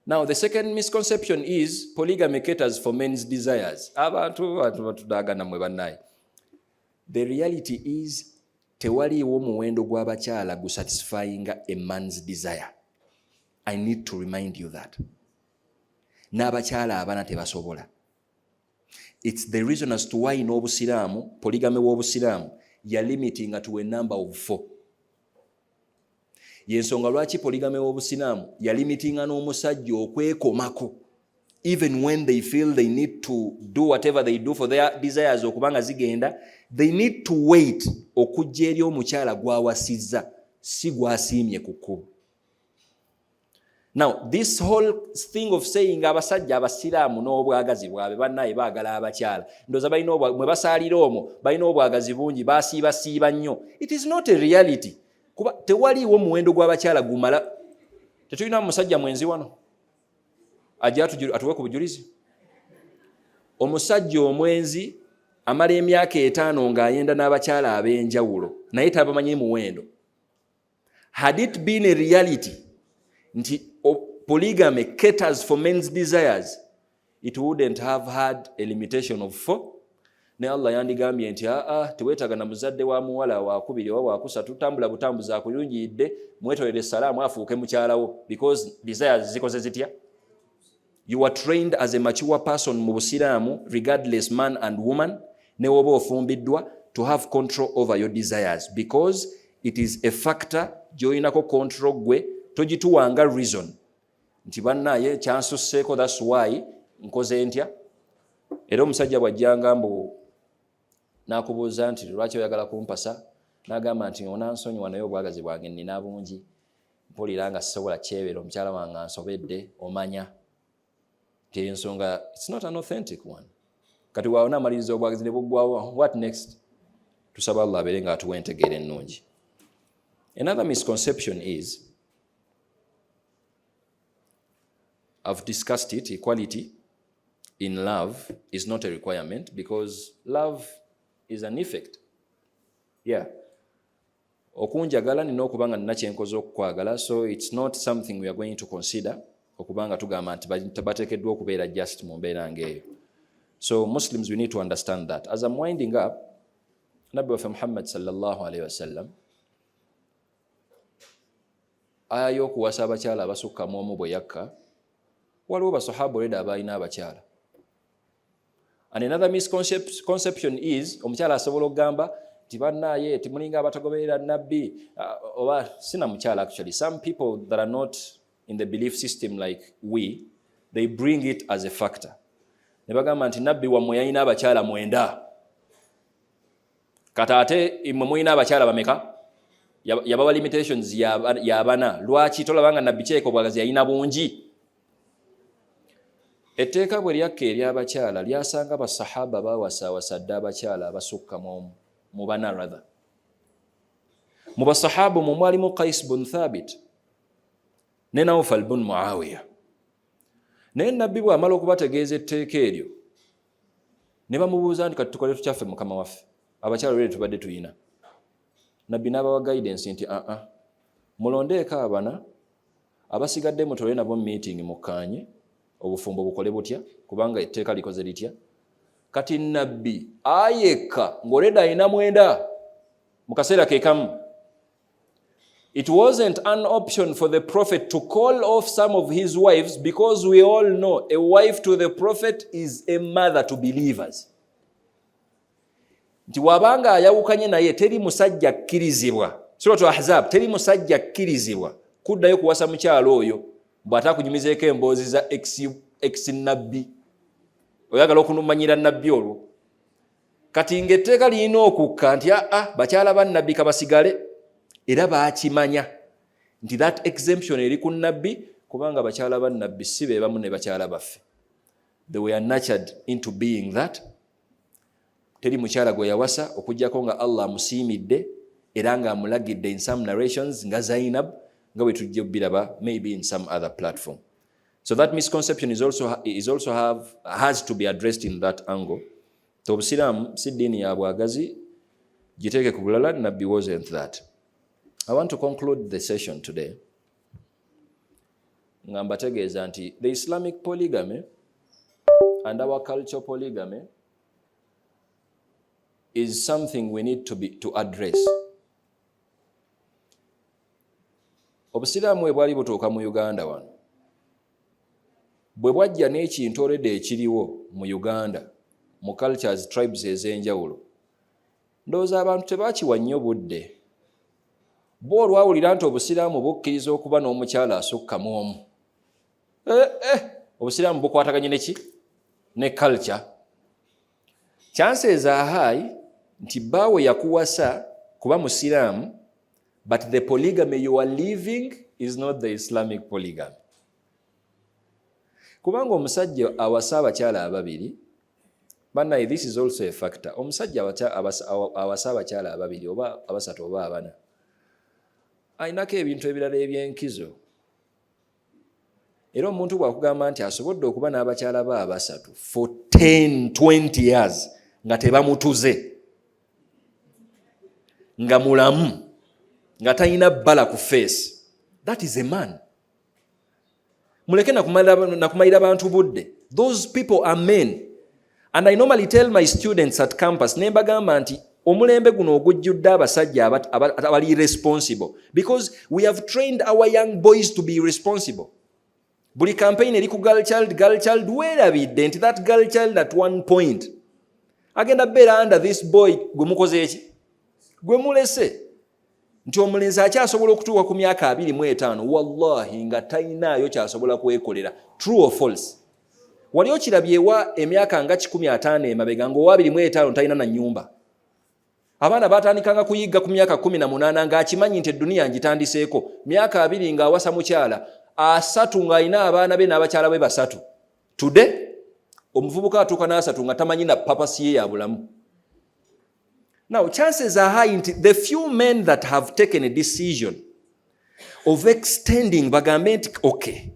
Now the second misconception is polygamy caters for men's desires. The reality is tewaliiwo muwendo gw'abakyala gusatisfying a man's desire. I need to remind you that. N'abakyala abana tebasobola. It's the reason as to why in Obusiramu, polygamy w'Obusiramu, you're limiting to a number of 4. Yensonga lwaki polygamy w'Obusiramu, you're limiting n'omusajja okwekomako, even when they feel they need to do whatever they do for their desires okubanga zigenda, they need to wait okujja eri omukyala gwawasizza, si gwasiimye ku kkubo. Now, this whole thing of saying abasajja abasiraamu n'obwagazi bwabwe bannaye baagala abakyala, ndooza balina mwe basaalira omwo balina obwagazi bungi, basiibasiiba nnyo. It is not a reality. Kuba tewaliiwo muwendo gw'abakyala gumala. Tetulina musajja mwenzi wano ajja atuwe ku bujulizi. Omusajja omwenzi amala emyaka 5 ng'ayenda n'abakyala ab'enjawulo naye tabamanyi muwendo. Had it been a reality nti polygamy caters for men's desires, it wouldn't have had a limitation of 4. Ne Allah yandigambye nti teweetaga na muzadde wa muwala wakubiri wa wakusatu, tambula butambuza akuyungidde, mwetolere salaamu afuuke mukyalawo, because desires zikoze zitya. You are trained as a mature person mu Busiraamu, regardless man and woman, ne woba ofumbiddwa, to have control over your desires, because it is a factor gy'oyinako control gwe, togituwanga reason nti bannaye kyansusseeko, that's why nkoze ntya. Era omusajja bw'ajjanga mbu n'akubuuza nti lwaki oyagala kumpasa, n'agamba nti onansonyiwa naye obwagazi bwange nnina bungi, mpulira nga sisobola kyebera, omukyala wange ansobedde, omanya nti ensonga, it's not an authentic one. Kati waawe n'amaliriza obwagazi ne buggwawo, what next? Tusaba Allah abeere nga atuwa entegeera ennungi. Another misconception is, I've discussed it, equality in love is not a requirement, because love is an effect. Yeah. Okunjagala nina okubanga nina kyenkoze okukwagala, so it's not something we are going to consider okubanga tugamba nti bateekeddwa okubeera just mu mbeera ng'eyo. So Muslims, we need to understand that. As I'm winding up, Nabi waffe Muhammad sallallahu alayhi wasallam aya y'okuwasa abakyala abasukka mu omu bwe yakka, waliwo basahaba oleda abalina abakyala. And another misconception is, omukyala asobola okugamba nti bannaye timulinga abatagoberera nabbi, oba sina mukyala. Actually, some people that are not in the belief system like we, they bring it as a factor. Ne bagamba nti nabbi wammwe yalina abakyala 9. Kata ate imwe mulina abakyala bameka? Yabawa limitations yabana. Lwaki tolabanga nabbi kyeko bwagazi yalina bungi? Etteeka bwe lyakka eri abakyala lyasanga basahaba bawasawasadde abakyala abasukka mu bana rather. Mu basahaba mu mwalimu Qais bin Thabit ne Nawfal bin Muawiya. Naye nabbi bw'amala okubategeeza etteeka eryo ne bamubuuza nti kati tukole tukyaffe mukama waffe, abakyala olwere tubadde tuyina. Nabbi n'abawa guidance nti mulondeeko abana abasigadde mutole nabo meeting mukkaanye obufumbo bukole butya kubanga etteeka likoze litya. Kati nabbi ayekka ng'oleda alina mwenda mu kaseera ke kamu. It wasn't an option for the prophet to call off some of his wives because we all know a wife to the prophet is a mother to believers. Nti wabanga ayawukanye naye teri musajja akkirizibwa. Suratu Ahzab, teri musajja akkirizibwa kuddayo kuwasa mukyalo oyo bw'atakunyumizeeko emboozi za ex nabbi. Oyagala okumanyira nabbi olwo. Kati ng'etteeka lirina okukka nti bakyala ba nabbi kabasigale. Era baakimanya nti that exemption eri ku nabbi kubanga bakyala ba nabbi si be bamu ne bakyala baffe. They were nurtured into being that. Teri mukyala gwe yawasa okuggyako nga Allah amusiimidde era nga amulagidde in some narrations nga Zainab nga bwe tujja biraba maybe in some other platform. So that misconception has to be addressed in that angle. Obusiraamu si ddiini ya bwagazi, giteeke ku bulala. Nabbi wasn't that. I want to conclude the session today. Ngamba tegeeza nti the Islamic polygamy and our cultural polygamy is something we need to address. Obusiraamu bwe bwali butuuka mu Uganda wano, bwe bwajja n'ekintu olwedde ekiriwo mu Uganda mu cultures tribes ez'enjawulo, ndowooza abantu tebakiwa nnyo budde. Bo olwawulira nti obusiraamu bukkiriza okuba n'omukyala asukkamu omu. Obusiraamu bukwataganye neki? Ne culture. Chances are high nti baawe yakuwasa kuba musiraamu, but the polygamy you are living is not the Islamic polygamy. Kubanga omusajja awasa abakyala ababiri, bannaye this is also a factor. Omusajja awasa abakyala ababiri oba abasatu oba abana, ayinako ebintu ebirala eby'enkizo. Era omuntu bw'akugamba nti asobodde okuba n'abakyala ba abasatu for 10-20 years nga tebamutuze, nga mulamu, nga talina bbala ku face, that is a man. Muleke nakumalira abantu budde. Those people are men. And I normally tell my students at campus, ne mbagamba nti omulembe guno ogujjudde abasajja abali responsible, because we have trained our young boys to be responsible. Buli campaign eri ku girl child, weerabidde nti that girl child at one point agenda beera under this boy gwe mukoze eki, gwe mulese. Nti omulenzi akyasobola okutuuka ku myaka 25 wallahi nga talinayo kyasobola kwekolera. True or false? Wali okirabyewa emyaka nga 15 emabega ng'owa 25 talina na nnyumba. Abaana batandikanga kuyigga ku myaka 18 ng'akimanyi nti edduniya ngitandiseeko. Myaka 2 ng'awasa mukyala, 3 ng'alina abaana be n'abakyala be 3. Today omuvubuka atuuka n'3 nga tamanyi na papasi ye ya bulamu. Now, chances are high the few men that have taken a decision of extending bagambe nti okay,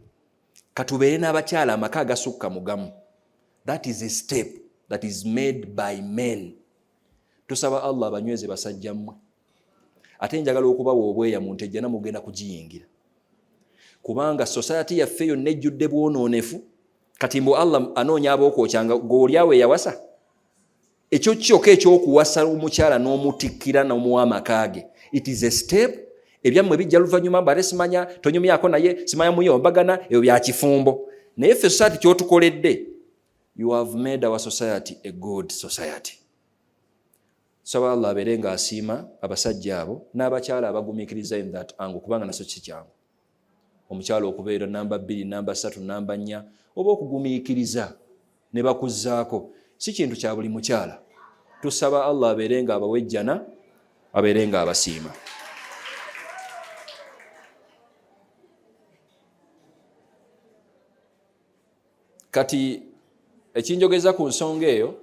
katubeere n'abakyala amaka agasukka mu gamu. That is a step that is made by men. Tusaba Allah abanyweze basajja mmwe. Ate njagala okubawa obweyamu nti ejjana mugenda kugiyingira. Kubanga society yaffe yonna ejjudde bwonoonefu. Kati mbu Allah anoonya ab'okwokyanga g'olyawe yawasa. Ekyo kyokka ekyokuwasa omukyala n'omutikkira n'omuwa amaka ge. It is a step. Ebyammwe bijja luvannyuma mbale simanya tonyumyako naye simanya muyombagana ebyo bya kifumbo. Naye ffe society ky'otukoledde, you have made our society a good society. Saba Allah abeere nga asiima abasajja abo n'abakyala abagumiikiriza in that angle, kubanga naso kikyangu. Omukyala okubeera namba 2, namba 3, namba 4 oba okugumiikiriza ne bakuzzaako si kintu kya buli mukyala. Tusaba Allah abeere nga abawejjana, abeere nga abasiima. Kati ekinjogeza ku nsonga eyo,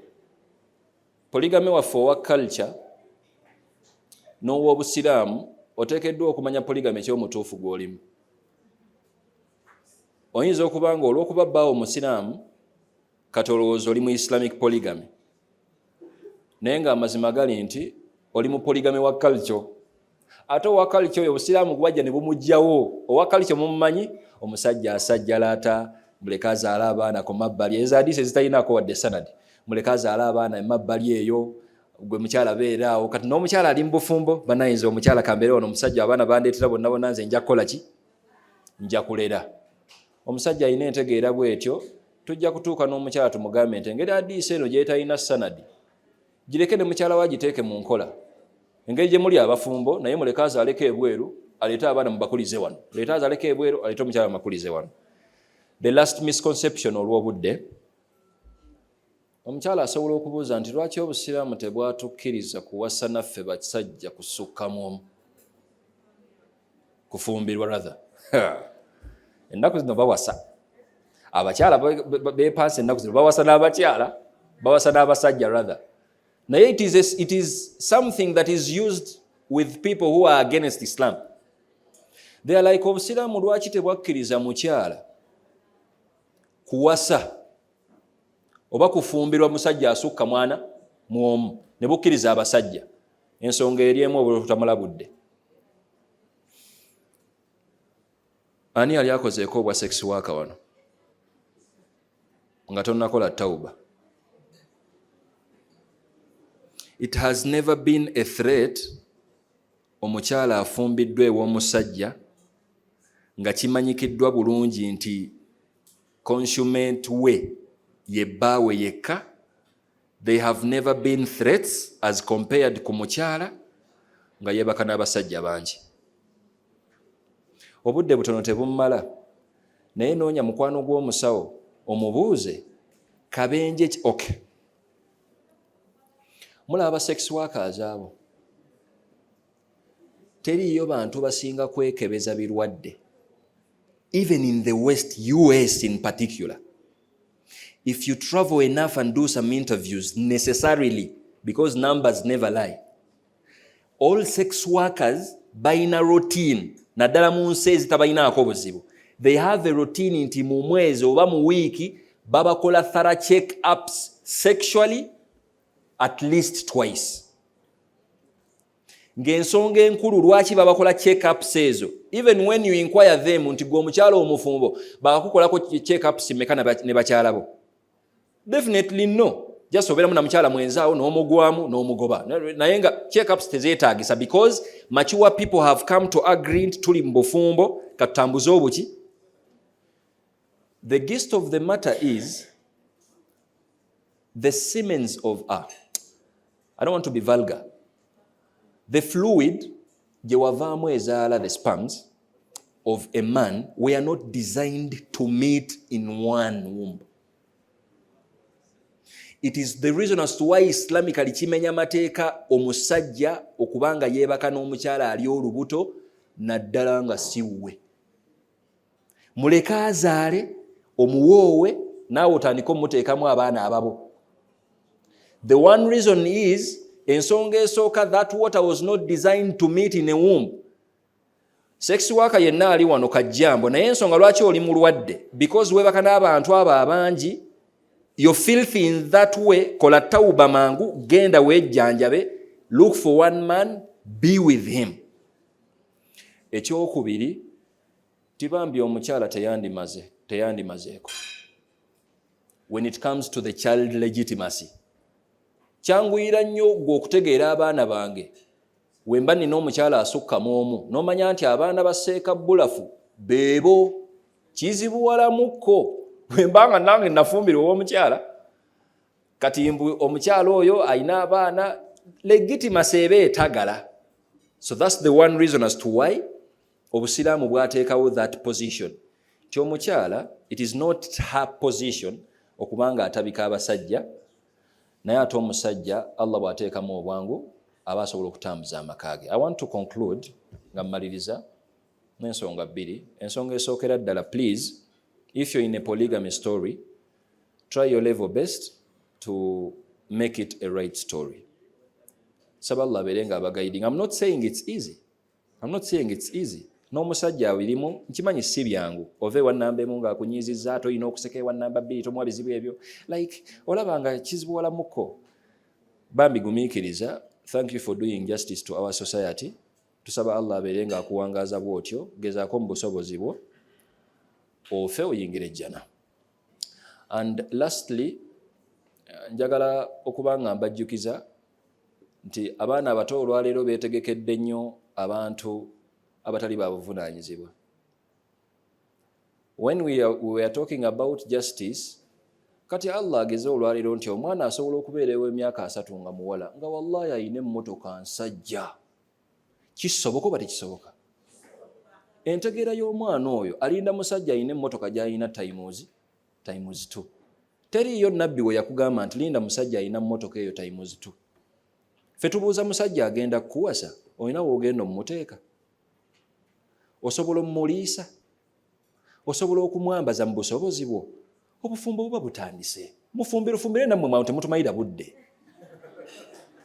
polygamy waffe owa culture n'ow'obusiraamu oteekeddwa okumanya polygamy ekyomutuufu gw'olimu. Oyinza okuba nga olw'okuba bbaawo omusiraamu kati olowooza oli mu Islamic polygamy, naye nga amazima gali nti oli mu polygamy wa culture. ate owakali kyoyo obusiraamu gwajja ne bumugjawo owakali kyo mumumanyi omusajja asajja laata muleke azaala abaana ku mabbali ezo hadiisi ezitalinako wadde sanadi muleke azaala abaana emabbali eyo gwe mukyala beeraawo kati n'omukyala ali mu bufumbo banayinza omukyala kambeere wano omusajja abaana bandeetera bonna bonna nze nja kukola ki nja kulera omusajja alina entegeera bwetyo tujja kutuuka n'omukyala tumugambe nti engeri hadiisi eno gyetalina sanadi gireke ne mukyala wagiteeke mu nkola engeri gye muli abafumbo naye muleke azaaleko ebweru aleete abaana mubakulize wano leete azaaleko ebweru aleete omukyala mubakulize wano. The last misconception olw'obudde, omukyala asobola okubuuza nti lwaki obusiraamu tebwatukkiriza kuwasa naffe basajja kusukkamu omu kufumbirwa rather ennaku zino bawasa abakyala beepansa ennaku zino bawasa n'abakyala bawasa n'abasajja rather naye it is something that is used with people who are against Islam. They are like obusiraamu lwaki tebwakkiriza mukyala kuwasa oba kufumbirwa musajja asukka mwana mwomu ne bukkiriza abasajja ensonga eriemu obutamulabudde. Ani yali akozeeko obwa sex worker wano nga tonnakola tawuba? It has never been a threat omukyala afumbiddwa ew'omusajja nga kimanyikiddwa bulungi nti consummate we ye bbaawe yekka. They have never been threats as compared ku mukyala nga yeebaka n'abasajja bangi. Obudde butono tebumala naye noonya mukwano gw'omusawo omubuuze kabenje ki okay. Mulaba sex workers abo teriyo bantu basinga kwekebeza birwadde. Even in the West, US in particular, if you travel enough and do some interviews necessarily, because numbers never lie, all sex workers balina routine naddala mu nsi ezitabalinaako obuzibu. They have a routine nti mu mwezi oba mu wiiki babakola thorough check-ups sexually at least twice. Ng'ensonga enkulu lwaki babakola check-ups ezo, even when you inquire them nti gwe omukyala omufumbo bakakukolako check-ups mmeka ne bakyala bo? Definitely no. Just obeeramu na mukyala mwenzaawo n'omugwamu n'omugoba naye nga check-ups tezeetaagisa because mature people have come to agree nti tuli mu bufumbo katutambuze obuki. The gist of the matter is the semens of I don't want to be vulgar. The fluid gye wavaamu ezaala the sperms of a man were not designed to meet in one womb. It is the reason as to why Islamically kimenya mateeka omusajja okubanga yeebaka n'omukyala ali olubuto naddala nga siwe. Muleke azaale omuwoowe naawe otandika omuteekamu abaana ababo. The one reason is ensonga esooka that water was not designed to meet in a womb. Sex worker yenna ali wano kajjambo naye ensonga lwaki oli mulwadde because weebaka n'abantu abo abangi. You're filthy in that way. Kola tawuba mangu genda weejjanjabe. Look for one man, be with him. Ekyokubiri tibambi omukyala teyandimazeeko. When it comes to the child legitimacy, kyanguyira nnyo gwe okutegeera abaana bange wemba nina omukyala asukkamu omu n'omanya nti abaana ba Shk Bulafu beebo kizibuwalamukko wembanga nange nafumbirwa ow'omukyala kati mbu omukyala oyo ayina abaana legitimacy eba etagala. So that's the one reason as to why obusiraamu bwateekawo that position ti omukyala it is not her position okubanga atabika abasajja naye ate omusajja Allah bw'ateekamu obwangu aba asobola okutambuza amaka ge. I want to conclude nga mmaliriza n'ensonga bbiri. Ensonga esookera ddala, please, if you're in a polygamy story, try your level best to make it a right story. Saba Allah abeere nga abaguiding. I'm not saying it's easy. N'omusajja abirimu nkimanyi si byangu ove wannamba emu ng'akunyizizza ate olina okuseka ewannamba bbiri tomuwa bizibu ebyo like olaba nga kizibuwalamukko. Bambi gumiikiriza. Thank you for doing justice to our society. tusaba Allah abeere nga akuwangaza bw'otyo, gezaako mu busobozi bwo ofe oyingire ejjana. And lastly, njagala okuba nga mbajjukiza nti abaana abato olwaleero beetegekedde nnyo abantu abatali babuvunaanyizibwa. When we are talking about justice, kati Allah ageze olwaleero nti omwana asobola okubeerawo emyaka 3 nga muwala nga wallahi ayina emmotoka nsajja. Kisoboka oba tekisoboka? Entegeera y'omwana oyo alinda musajja ayina emmotoka gy'ayina times 2. Teriyo nabbi we yakugamba nti linda musajja ayina mmotoka eyo times 2. Ffe tubuuza musajja agenda kukuwasa, olina woogenda omumuteeka? Osobola omuliisa? Osobola okumwambaza mu busobozi bwo? Obufumbo buba butandise. Mufumbirefumbire nammwe mwawo temutumayira budde.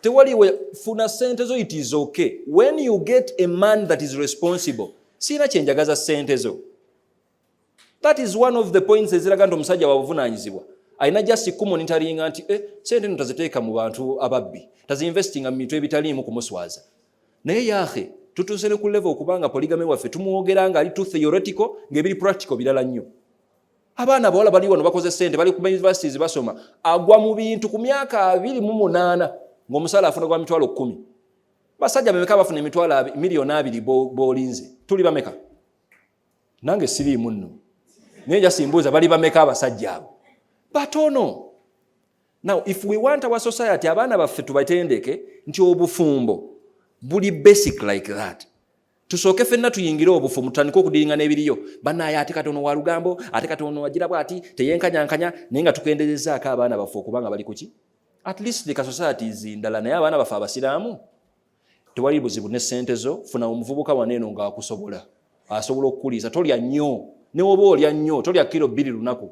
Tewaliwe funa sente zo, it is okay. When you get a man that is responsible, siina kyenjagaza sente zo. That is one of the points eziraga nti omusajja wabuvunaanyizibwa. Ayina just kumonitoringa nti sente no taziteeka mu bantu ababbi, tazinvestinga mu bintu ebitaliimu kumuswaza. Naye yaahe tutuuse ne ku level okubanga polygamy waffe tumuwogera nga ali too theoretical ng'ebiri practical birala nnyo. Abaana abawala bali wano bakoze sente, bali ku universities basoma, agwa mu bintu ku myaka 28 ng'omusala afuna gwa mitwalo 10. Basajja bameka bafuna emitwalo miliyoni 2 b'olinze? Tuli bameka? Nange siriimu nno. Naye jasimbuuza bali bameka abasajja abo? Batono. Now, if we want our society, abaana baffe tubatendeke nti obufumbo buli basic like that. Tusooke ffenna tuyingire obufumbo tutandike okudiringa n'ebiriyo. Bannaaye ate katono wa lugambo, ate katono wagira bw'ati, teyenkanyankanya, naye nga tukendezezaako abaana baffe okubanga bali kuki? At least the societies ndala, naye abaana baffe abasiraamu tewali buzibu ne ssente zo. Funa omuvubuka waneeno ng'akusobola, asobola okukuliisa. Tolya nnyo, ne woba olya nnyo tolya kilo 2 lunaku,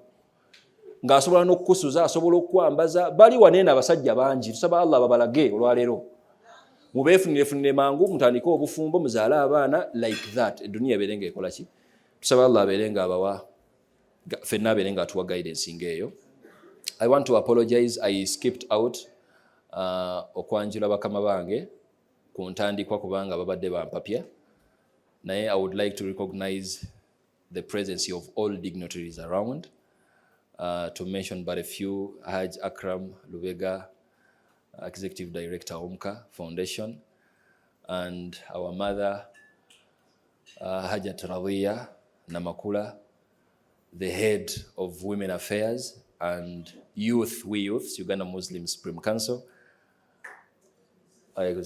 ng'asobola n'okukusuza, asobola okukwambaza. Bali waneeno abasajja bangi, tusaba Allah babalage olwaleero. Mubeefunire mangu, mutandike obufumbo, muzaale abaana like that. Eduniya ebeere ng'ekola ki? Tusaba Allah abeere ng'abawa, ffenna abeere ng'atuwa guidance ng'eyo. I want to apologize, I skipped out okwanjula bakama bange ku ntandikwa kubanga babadde bampapya. Naye I would like to recognize the presence of all dignitaries around. To mention but a few: Haj Akram Lubega, Executive Director, Omka Foundation, and our mother, Hajat Thurayya Namakula, the head of Women Affairs and Youth, We Youths, Uganda Muslim Supreme Council, and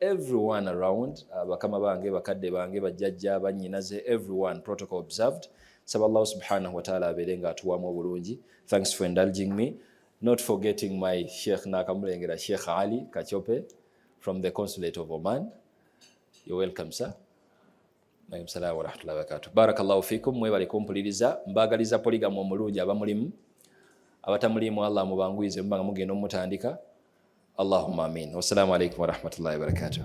everyone around, bakama bange, bakadde bange, bajjajja, bannyinaze, everyone, protocol observed. Saba Allah subhanahu wa ta'ala abeere ng'atuwaamu obulungi. Thanks for indulging me. Not forgetting my Sheikh Nakamulengera, Shk Ali Kachope from the Consulate of Oman. You're welcome, sir. Assalamu warahmatullahi wabarakatuh. Barakallahu fikum, mwebale kumpuliriza. Mbagaliza polygamy omulungi abamulimu. Abatamulimu Allah mubanguize mbanga mugenda omutandika. Allahumma amin. Wassalamu alaikum warahmatullahi wabarakatuh.